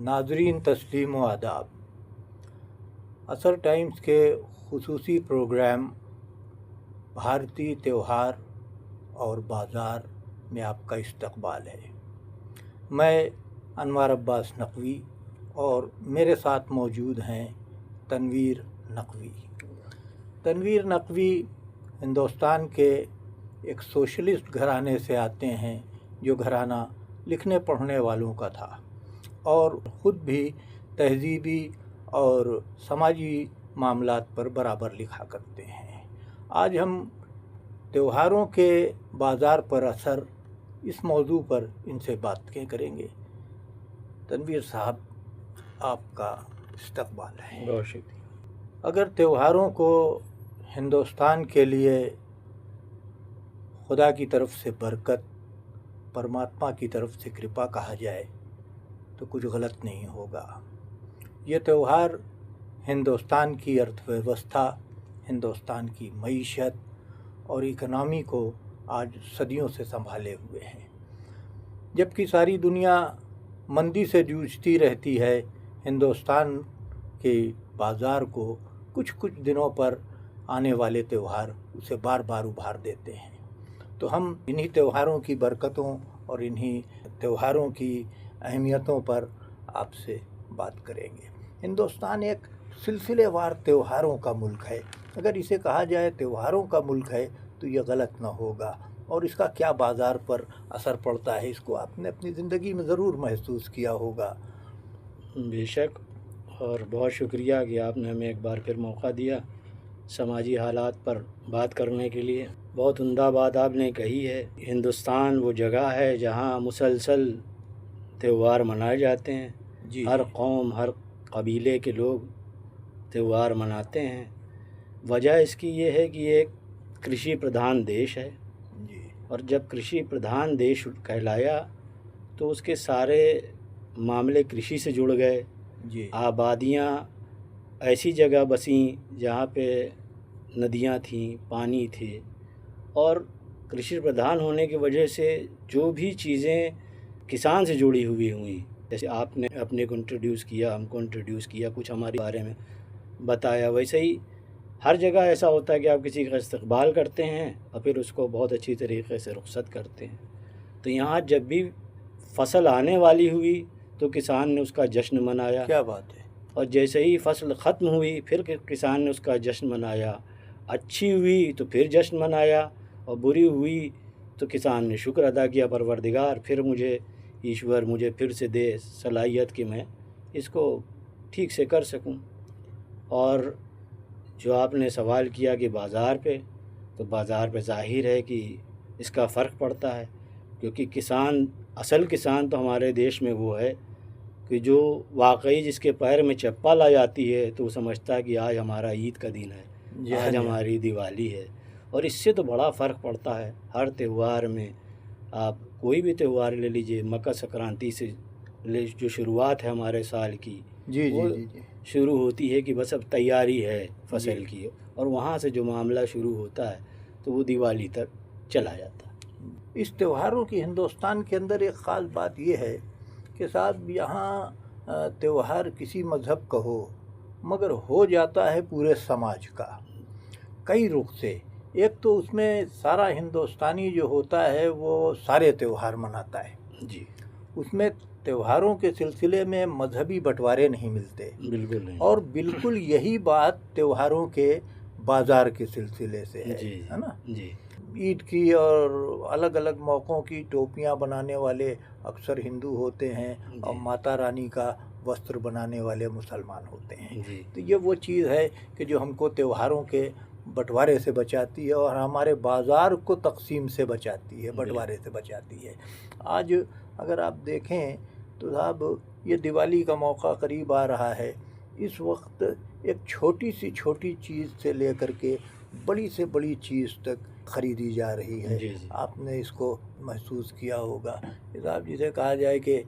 नाज़रीन तस्लीम व आदाब। असर टाइम्स के खुसूसी प्रोग्राम भारतीय त्यौहार और बाज़ार में आपका इस्तकबाल है। मैं अनवर अब्बास नकवी और मेरे साथ मौजूद हैं तनवीर नकवी। तनवीर नकवी हिंदुस्तान के एक सोशलिस्ट घराने से आते हैं, जो घराना लिखने पढ़ने वालों का था और ख़ुद भी तहज़ीबी और समाजी मामलात पर बराबर लिखा करते हैं। आज हम त्योहारों के बाज़ार पर असर, इस मौजू पर इनसे बातें करेंगे। तनवीर साहब, आपका इस्तकबाल है। बहुत शुक्रिया। अगर त्योहारों को हिंदुस्तान के लिए खुदा की तरफ से बरकत, परमात्मा की तरफ से कृपा कहा जाए तो कुछ गलत नहीं होगा। ये त्यौहार हिंदुस्तान की अर्थव्यवस्था, हिंदुस्तान की मईशत और इकनॉमी को आज सदियों से संभाले हुए हैं। जबकि सारी दुनिया मंदी से जूझती रहती है, हिंदुस्तान के बाज़ार को कुछ कुछ दिनों पर आने वाले त्यौहार उसे बार बार उभार देते हैं। तो हम इन्हीं त्योहारों की बरकतों और इन्हीं त्योहारों की अहमियतों पर आपसे बात करेंगे। हिंदुस्तान एक सिलसिलेवार त्योहारों का मुल्क है। अगर इसे कहा जाए त्योहारों का मुल्क है तो ये गलत ना होगा। और इसका क्या बाज़ार पर असर पड़ता है, इसको आपने अपनी ज़िंदगी में ज़रूर महसूस किया होगा। बेशक, और बहुत शुक्रिया कि आपने हमें एक बार फिर मौका दिया समाजी हालात पर बात करने के लिए। बहुत उम्दा बात आपने कही है। हिंदुस्तान वो जगह है जहाँ मुसलसल त्यौहार मनाए जाते हैं। जी, हर कौम, हर कबीले के लोग त्यौहार मनाते हैं। वजह इसकी ये है कि ये एक कृषि प्रधान देश है जी, और जब कृषि प्रधान देश कहलाया तो उसके सारे मामले कृषि से जुड़ गए। जी, आबादियाँ ऐसी जगह बसीं जहाँ पे नदियाँ थीं, पानी थे, और कृषि प्रधान होने की वजह से जो भी चीज़ें किसान से जुड़ी हुई, जैसे आपने अपने को इंट्रोड्यूस किया, हमको इंट्रोड्यूस किया, कुछ हमारे बारे में बताया, वैसे ही हर जगह ऐसा होता है कि आप किसी का इस्तकबाल करते हैं और फिर उसको बहुत अच्छी तरीके से रुखसत करते हैं। तो यहाँ जब भी फसल आने वाली हुई तो किसान ने उसका जश्न मनाया। क्या बात है। और जैसे ही फसल ख़त्म हुई फिर किसान ने उसका जश्न मनाया। अच्छी हुई तो फिर जश्न मनाया, और बुरी हुई तो किसान ने शुक्र अदा किया, परवरदिगार फिर मुझे, ईश्वर मुझे फिर से दे सलाहियत कि मैं इसको ठीक से कर सकूं। और जो आपने सवाल किया कि बाज़ार पे, तो बाज़ार पे ज़ाहिर है कि इसका फ़र्क पड़ता है, क्योंकि किसान, असल किसान तो हमारे देश में वो है कि जो वाकई जिसके पैर में चप्पल आ जाती है तो वो समझता है कि आज हमारा ईद का दिन है, आज हमारी दिवाली है। और इससे तो बड़ा फ़र्क पड़ता है। हर त्यौहार में आप कोई भी त्यौहार ले लीजिए, मकर संक्रांति से जो शुरुआत है हमारे साल की, जी, वो जी, जी, जी। शुरू होती है कि बस अब तैयारी है फसल की, और वहाँ से जो मामला शुरू होता है तो वो दिवाली तक चला जाता है। इस त्योहारों की हिंदुस्तान के अंदर एक ख़ास बात ये है कि साहब, यहाँ त्यौहार किसी मज़हब का हो मगर हो जाता है पूरे समाज का, कई रुख से। एक तो उसमें सारा हिंदुस्तानी जो होता है वो सारे त्यौहार मनाता है। जी, उसमें त्योहारों के सिलसिले में मजहबी बंटवारे नहीं मिलते। बिल्कुल नहीं। और बिल्कुल यही बात त्योहारों के बाज़ार के सिलसिले से जी, है ना। जी, ईद की और अलग अलग मौक़ों की टोपियाँ बनाने वाले अक्सर हिंदू होते हैं और जी, माता रानी का वस्त्र बनाने वाले मुसलमान होते हैं। जी, तो ये वो चीज़ है कि जो हमको त्योहारों के बंटवारे से बचाती है और हमारे बाज़ार को तकसीम से बचाती है, बंटवारे से बचाती है। आज अगर आप देखें तो साहब, ये दिवाली का मौका करीब आ रहा है। इस वक्त एक छोटी चीज़ से लेकर के बड़ी से बड़ी चीज़ तक ख़रीदी जा रही है। जी, जी, आपने इसको महसूस किया होगा। साहब, जिसे कहा जाए कि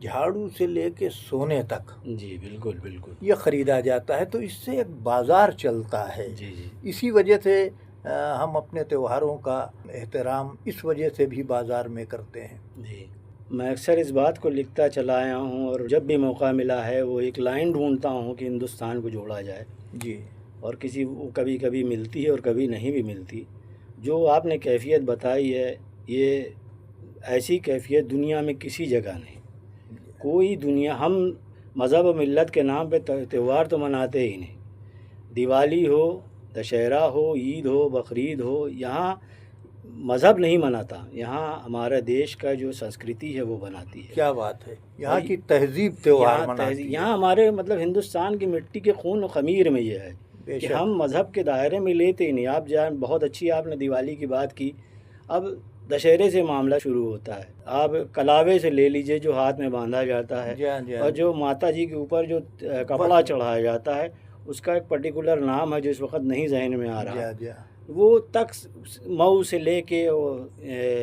झाड़ू से लेके सोने तक जी, बिल्कुल, बिल्कुल। ये ख़रीदा जाता है। तो इससे एक बाज़ार चलता है। जी, जी, इसी वजह से हम अपने त्योहारों का एहतराम इस वजह से भी बाज़ार में करते हैं। जी। मैं अक्सर इस बात को लिखता चला आया हूँ और जब भी मौका मिला है वो एक लाइन ढूंढता हूँ कि हिंदुस्तान को जोड़ा जाए जी। और किसी वो कभी कभी मिलती है और कभी नहीं भी मिलती। जो आपने कैफ़ियत बताई है, ये ऐसी कैफ़ियत दुनिया में किसी जगह नहीं। कोई दुनिया, हम मज़हब और मिल्लत के नाम पे त्यौहार तो मनाते ही नहीं। दिवाली हो, दशहरा हो, ईद हो, बकरीद हो, यहाँ मज़हब नहीं मनाता, यहाँ हमारे देश का जो संस्कृति है वो बनाती है। क्या बात है, यहाँ की तहजीब त्योहार मनाती है। यहाँ हमारे मतलब हिंदुस्तान की मिट्टी के खून और ख़मीर में ये है कि हम मज़हब के दायरे में लेते ही नहीं। आप जान, बहुत अच्छी आपने दिवाली की बात की। अब दशहरे से मामला शुरू होता है। आप कलावे से ले लीजिए जो हाथ में बांधा जाता है, और जो माता जी के ऊपर जो कपड़ा चढ़ाया जाता है उसका एक पर्टिकुलर नाम है जो इस वक्त नहीं जहन में आ रहा। वो तक मऊ से लेके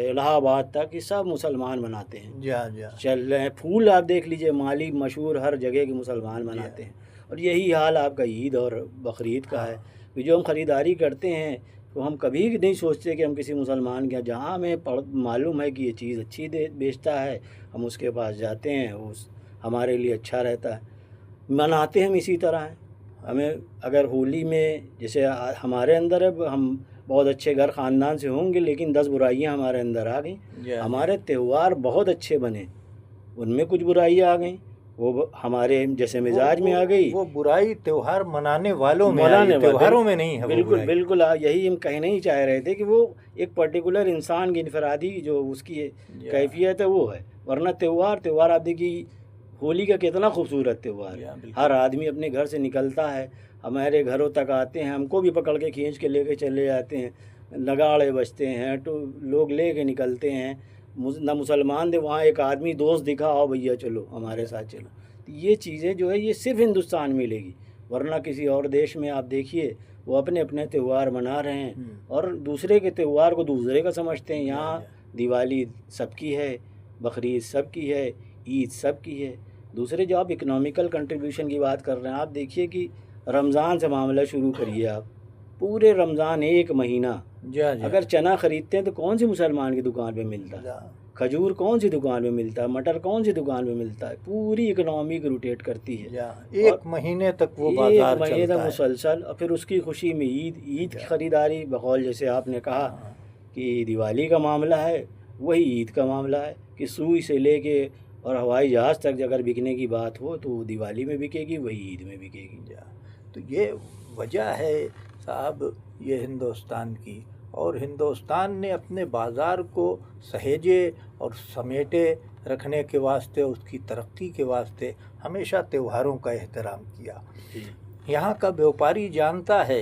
इलाहाबाद तक ये सब मुसलमान मनाते हैं। चल रहे हैं फूल, आप देख लीजिए, माली मशहूर, हर जगह के मुसलमान मनाते हैं। और यही हाल आपका ईद और बकरीद का है कि जो हम ख़रीदारी करते हैं तो हम कभी नहीं सोचते कि हम किसी मुसलमान के, जहाँ हमें मालूम है कि ये चीज़ अच्छी बेचता है, हम उसके पास जाते हैं, उस हमारे लिए अच्छा रहता है, मनाते हम इसी तरह हैं। हमें अगर होली में, जैसे हमारे अंदर है, हम बहुत अच्छे घर ख़ानदान से होंगे लेकिन 10 बुराइयां हमारे अंदर आ गई। हमारे त्यौहार बहुत अच्छे बने, उनमें कुछ बुराइयां आ गई, वो हमारे जैसे मिजाज में आ गई। वो बुराई त्यौहार मनाने वालों में, त्योहारों में नहीं है। बिल्कुल बिल्कुल, यही हम कहना ही चाह रहे थे कि वो एक पर्टिकुलर इंसान की इनफरादी जो उसकी कैफियत है वो है। वरना त्यौहार आप देखिए, होली का कितना खूबसूरत त्यौहार है। हर आदमी अपने घर से निकलता है, हमारे घरों तक आते हैं, हमको भी पकड़ के खींच के लेके चले जाते हैं, नगाड़े बजते हैं, तो लोग ले के निकलते हैं। ना मुसलमान थे, वहाँ एक आदमी दोस्त दिखा, आओ भैया चलो हमारे साथ चलो। तो ये चीज़ें जो है ये सिर्फ हिंदुस्तान में मिलेगी, वरना किसी और देश में आप देखिए वो अपने अपने त्यौहार मना रहे हैं और दूसरे के त्यौहार को दूसरे का समझते हैं। यहाँ दिवाली सबकी है, बकरीद सबकी है, ईद सबकी है। दूसरे जो आप इकोनॉमिकल कंट्रीब्यूशन की बात कर रहे हैं, आप देखिए कि रमज़ान से मामला शुरू करिए आप, पूरे रमज़ान एक महीना अगर चना ख़रीदते हैं तो कौन सी मुसलमान की दुकान पे मिलता है, खजूर कौन सी दुकान में मिलता है, मटर कौन सी दुकान में मिलता है। पूरी इकोनॉमी को रोटेट करती है, एक महीने तक वो बाजार एक महीने तक मुसलसल। और फिर उसकी खुशी में ईद की ख़रीदारी, बकौल जैसे आपने कहा कि दिवाली का मामला है, वही ईद का मामला है कि सुई से लेके और हवाई जहाज़ तक अगर बिकने की बात हो तो दिवाली में बिकेगी, वही ईद में बिकेगी। तो ये वजह है साहब ये हिंदुस्तान की, और हिंदुस्तान ने अपने बाज़ार को सहेजे और समेटे रखने के वास्ते, उसकी तरक्की के वास्ते हमेशा त्योहारों का एहतराम किया। यहाँ का व्यापारी जानता है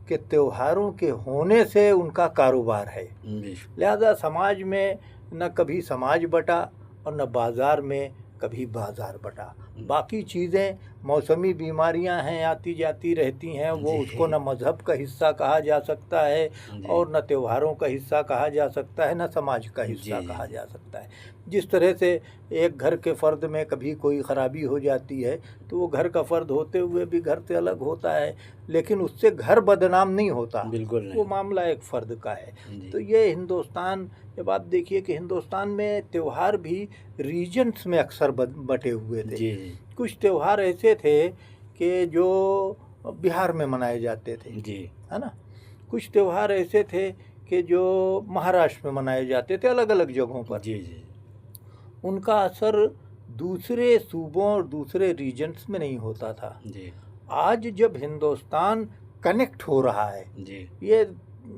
कि त्योहारों के होने से उनका कारोबार है, लिहाजा समाज में न कभी समाज बटा और न बाज़ार में कभी बाज़ार बटा। बाकी चीज़ें मौसमी बीमारियां हैं, आती जाती रहती हैं, वो उसको न मज़हब का हिस्सा कहा जा सकता है और न त्योहारों का हिस्सा कहा जा सकता है, न समाज का हिस्सा कहा जा सकता है। जिस तरह से एक घर के फ़र्द में कभी कोई ख़राबी हो जाती है तो वो घर का फ़र्द होते हुए भी घर से अलग होता है, लेकिन उससे घर बदनाम नहीं होता। बिल्कुल नहीं। वो मामला एक फ़र्द का है। तो ये हिंदुस्तान, जब आप देखिए कि हिंदुस्तान में त्यौहार भी रीजन्स में अक्सर बटे हुए थे। कुछ त्यौहार ऐसे थे कि जो बिहार में मनाए जाते थे, है ना। कुछ त्यौहार ऐसे थे कि जो महाराष्ट्र में मनाए जाते थे, अलग अलग जगहों पर। उनका असर दूसरे सूबों और दूसरे रीजन्स में नहीं होता था। आज जब हिंदुस्तान कनेक्ट हो रहा है, ये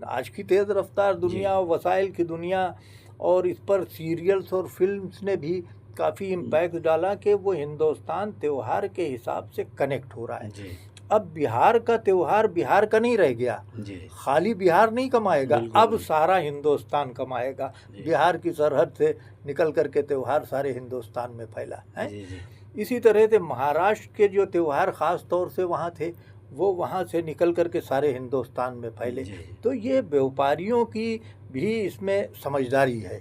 आज की तेज़ रफ्तार दुनिया, वसाइल की दुनिया, और इस पर सीरियल्स और फिल्म्स ने भी काफ़ी इम्पैक्ट डाला कि वो हिंदुस्तान त्यौहार के हिसाब से कनेक्ट हो रहा है। अब बिहार का त्यौहार बिहार का नहीं रह गया, खाली बिहार नहीं कमाएगा, अब सारा हिंदुस्तान कमाएगा। बिहार की सरहद से निकल करके त्यौहार सारे हिंदुस्तान में फैला है। इसी तरह से महाराष्ट्र के जो त्यौहार ख़ास तौर से वहाँ थे, वो वहाँ से निकल करके सारे हिंदुस्तान में फैले। तो ये व्यापारियों की भी इसमें समझदारी है।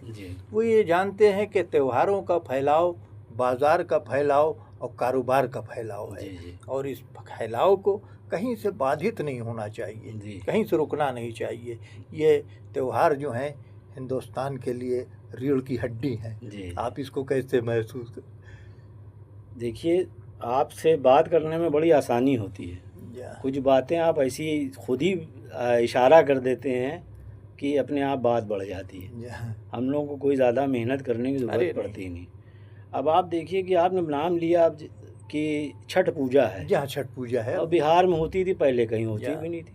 वो ये जानते हैं कि त्योहारों का फैलाव बाज़ार का फैलाव और कारोबार का फैलाव है, और इस फैलाव को कहीं से बाधित नहीं होना चाहिए, कहीं से रुकना नहीं चाहिए। ये त्यौहार जो हैं हिंदुस्तान के लिए रीढ़ की हड्डी हैं। जी आप इसको कैसे महसूस देखिए, आपसे बात करने में बड़ी आसानी होती है। या कुछ बातें आप ऐसी खुद ही इशारा कर देते हैं कि अपने आप बात बढ़ जाती है। या हम लोगों को कोई ज़्यादा मेहनत करने की अरे ज़रूरत पड़ती नहीं। अब आप देखिए कि आपने नाम लिया अब कि छठ पूजा है, जहाँ छठ पूजा है और बिहार में होती थी, पहले कहीं होती या। भी नहीं थी।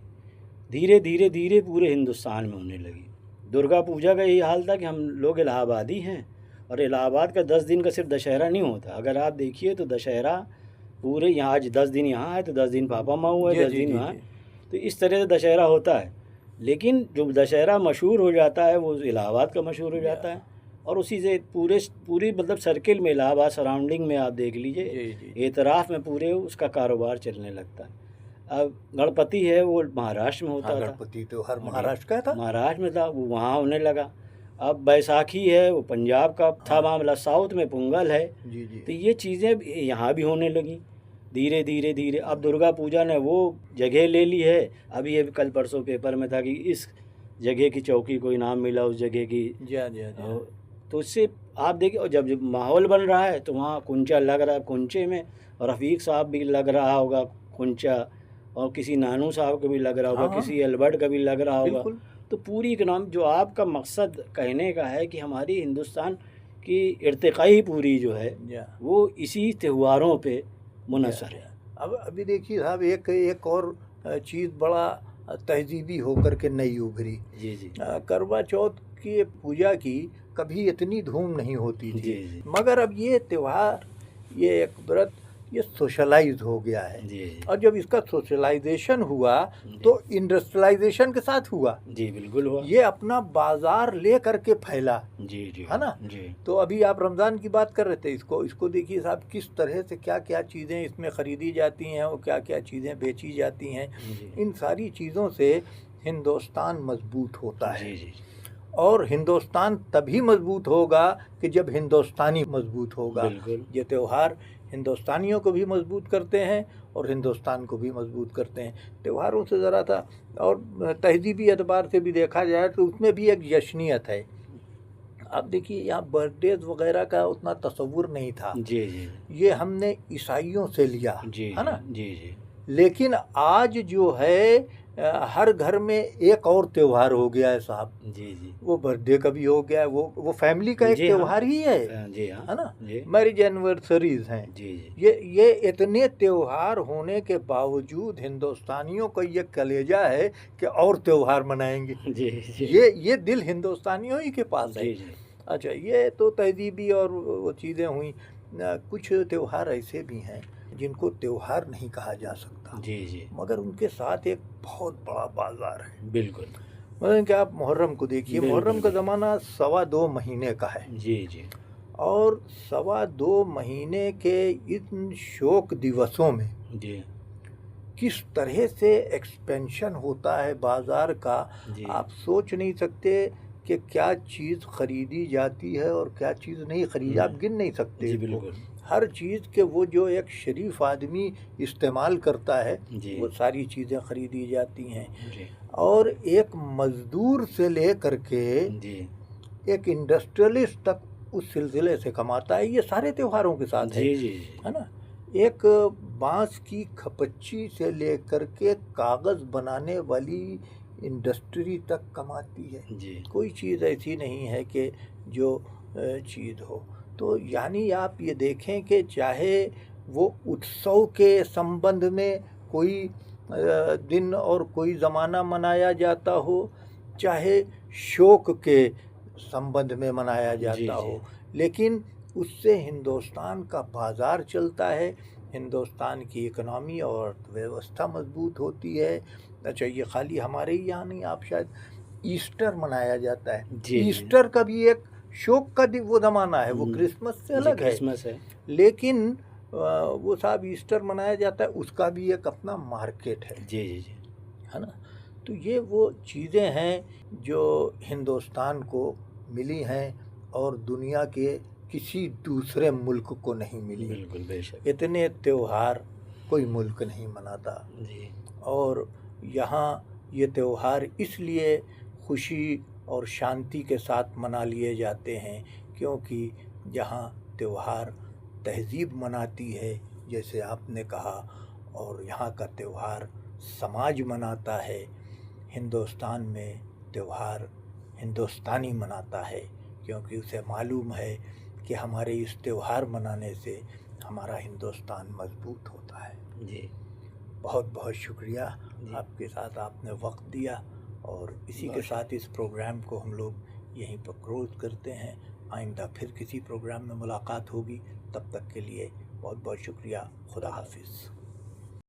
धीरे धीरे धीरे पूरे हिंदुस्तान में होने लगी। दुर्गा पूजा का यही हाल था कि हम लोग इलाहाबादी हैं, और इलाहाबाद का 10 दिन का सिर्फ दशहरा नहीं होता। अगर आप देखिए तो दशहरा पूरे यहाँ, आज 10 दिन यहाँ है तो 10 दिन पापा माऊ है, जी, 10 जी, दिन जी, वहाँ। जी। तो इस तरह से दशहरा होता है। लेकिन जो दशहरा मशहूर हो जाता है वो इलाहाबाद का मशहूर हो जाता है, और उसी से पूरी मतलब सर्किल में, इलाहाबाद सराउंडिंग में आप देख लीजिए, जी, जी। एतराफ़ में पूरे उसका कारोबार चलने लगता है। अब गणपति है वो महाराष्ट्र में होता हाँ, था, गणपति त्योहार महाराष्ट्र का था। महाराष्ट्र में था, वो वहाँ होने लगा। अब बैसाखी है वो पंजाब का था हाँ। मामला, साउथ में पोंगल है। जी, तो जी। ये चीज़ें यहाँ भी होने लगी धीरे धीरे धीरे। अब दुर्गा पूजा ने वो जगह ले ली है। अभी ये कल परसों पेपर में था कि इस जगह की चौकी को इनाम मिला, उस जगह की। जी, जी, जी। तो इससे आप देखिए, और जब माहौल बन रहा है तो वहाँ कुंचा लग रहा है, कुंचे में और रफ़ीक साहब भी लग रहा होगा कुंचा, और किसी नानू साहब का भी लग रहा होगा, हाँ, किसी एल्बर्ट का भी लग रहा होगा। बिल्कुल। तो पूरी इकनॉमी, जो आपका मकसद कहने का है कि हमारी हिंदुस्तान की इर्तिकाई पूरी जो है या। वो इसी त्योहारों पे मुनसर है। अब अभी देखिए साहब, एक और चीज़ बड़ा तहजीबी होकर के नई उभरी। जी जी करवा चौथ की पूजा की कभी इतनी धूम नहीं होती थी, जी जी मगर अब ये त्यौहार, ये एक व्रत, ये सोशलाइज हो गया है। जी जी और जब इसका सोशलाइजेशन हुआ तो इंडस्ट्रियलाइजेशन के साथ हुआ। जी बिल्कुल हुआ। ये अपना बाजार ले करके फैला, जी जी है ना। जी तो अभी आप रमज़ान की बात कर रहे थे, इसको देखिए साहब, किस तरह से क्या क्या चीज़ें इसमें ख़रीदी जाती हैं और क्या क्या चीज़ें बेची जाती हैं। जी इन सारी चीज़ों से हिंदुस्तान मजबूत होता है। जी जी और हिंदुस्तान तभी मजबूत होगा कि जब हिंदुस्तानी मजबूत होगा। बिल्कुल। ये त्यौहार हिंदुस्तानियों को भी मजबूत करते हैं और हिंदुस्तान को भी मजबूत करते हैं। त्योहारों से ज़रा था, और तहजीबी एतबार से भी देखा जाए तो उसमें भी एक जश्नियत है। अब देखिए, यहाँ बर्थडेज वगैरह का उतना तसव्वुर नहीं था, जी जी ये हमने ईसाइयों से लिया, जी है ना। जी जी लेकिन आज जो है हर घर में एक और त्यौहार हो गया है साहब। जी जी वो बर्थडे का भी हो गया है, वो फैमिली का एक जी हाँ। त्यौहार ही है जी हाँ है ना। जी मैरिज एनिवर्सरीज हैं। जी जी ये इतने त्यौहार होने के बावजूद हिंदुस्तानियों का ये कलेजा है कि और त्यौहार मनाएंगे। जी जी ये दिल हिंदुस्तानियों ही के पास है। जी जी अच्छा, ये तो तहजीबी और वो चीज़ें हुई। कुछ त्यौहार ऐसे भी हैं जिनको त्यौहार नहीं कहा जा सकता, जी जी मगर उनके साथ एक बहुत बड़ा बाजार है। बिल्कुल। मतलब कि आप मुहर्रम को देखिए, बिल्कुल। मुहर्रम का ज़माना 2.25 महीने का है, जी जी और 2.25 महीने के इन शोक दिवसों में जी किस तरह से एक्सपेंशन होता है बाज़ार का, जी आप सोच नहीं सकते कि क्या चीज़ ख़रीदी जाती है और क्या चीज़ नहीं खरीदी, आप गिन नहीं सकते जी इसको। बिल्कुल। हर चीज़ के वो जो एक शरीफ आदमी इस्तेमाल करता है, जी वो सारी चीज़ें ख़रीदी जाती हैं। जी और एक मज़दूर से ले करके जी एक इंडस्ट्रियलिस्ट तक उस सिलसिले से कमाता है। ये सारे त्योहारों के साथ है, जी जी है ना। एक बांस की खपच्ची से लेकर के कागज़ बनाने वाली इंडस्ट्री तक कमाती है। जी कोई चीज़ ऐसी नहीं है कि जो चीज़ हो। तो यानी आप ये देखें कि चाहे वो उत्सव के संबंध में कोई दिन और कोई ज़माना मनाया जाता हो, चाहे शोक के संबंध में मनाया जी जाता जी हो, लेकिन उससे हिंदुस्तान का बाज़ार चलता है, हिंदुस्तान की इकनॉमी और अर्थव्यवस्था मजबूत होती है। अच्छा, ये खाली हमारे ही यहाँ नहीं, आप शायद ईस्टर मनाया जाता है। जी जी ईस्टर का भी एक शोक का वो ज़माना है, वो क्रिसमस से जी अलग है। क्रिसमस है। लेकिन वो साहब ईस्टर मनाया जाता है, उसका भी एक अपना मार्केट है, जी जी जी है ना। तो ये वो चीज़ें हैं जो हिंदुस्तान को मिली हैं और दुनिया के किसी दूसरे मुल्क को नहीं मिली। बिल्कुल बेशक। इतने त्यौहार कोई मुल्क नहीं मनाता, जी और यहाँ ये त्यौहार इसलिए खुशी और शांति के साथ मना लिए जाते हैं, क्योंकि जहाँ त्यौहार तहज़ीब मनाती है जैसे आपने कहा, और यहाँ का त्यौहार समाज मनाता है। हिंदुस्तान में त्यौहार हिंदुस्तानी मनाता है, क्योंकि उसे मालूम है कि हमारे इस त्यौहार मनाने से हमारा हिंदुस्तान मजबूत होता है। जी बहुत बहुत शुक्रिया जी। आपके साथ आपने वक्त दिया, और इसी के बहुत साथ इस प्रोग्राम को हम लोग यहीं पर क्लोज करते हैं। आइंदा फिर किसी प्रोग्राम में मुलाकात होगी, तब तक के लिए बहुत बहुत शुक्रिया। खुदा हाफिज़।